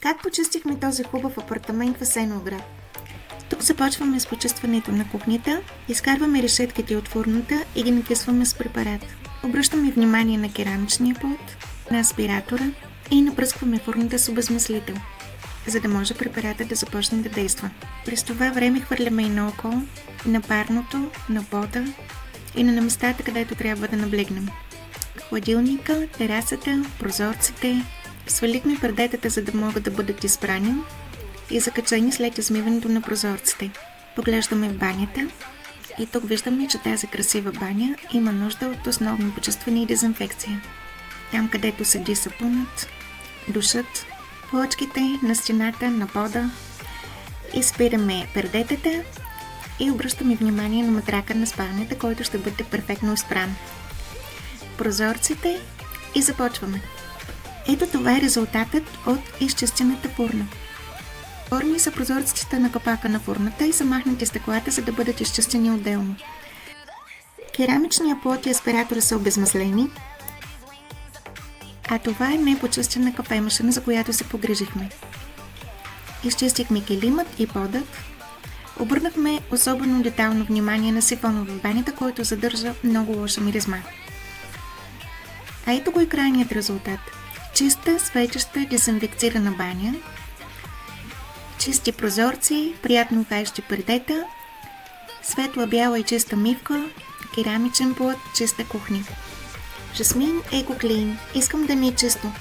Как почистихме този хубав апартамент в Асеновград? Тук започваме с почистването на кухнята, изкарваме решетките от фурната и ги накисваме с препарат. Обръщаме внимание на керамичния плод, на аспиратора и напръскваме фурната с обезмислител, за да може препаратът да започне да действа. През това време хвърляме и на око, на парното, на пода и на местата, където трябва да наблегнем. Хладилника, терасата, прозорците. Свалихме пердетата, за да могат да бъдат изпрани и закачени след измиването на прозорците. Поглеждаме в банята и тук виждаме, че тази красива баня има нужда от основно почистване и дезинфекция. Там, където седи сапунът, душът, плочките на стената, на пода. Изпираме пердетата и обръщаме внимание на матрака на спалнята, който ще бъде перфектно изпран. Прозорците и започваме. Ето това е резултатът от изчистената фурна. Отворени са прозорците на капака на фурната и са махнати стъклата, за да бъдат изчистени отделно. Керамичният плод и аспиратора са обезмаслени, а това е непочистена кафемашина, за която се погрижихме. Изчистихме килимът и подът. Обърнахме особено детално внимание на сифона в банята, който задържа много лоша миризма. А ето го и крайният резултат. Чиста, свечеща, дезинфекцирана баня, чисти прозорци, приятно ухаещи пердета, светла бяла и чиста мивка, керамичен плод, чиста кухня. Жасмин Еко Клин. Искам да ми е чисто.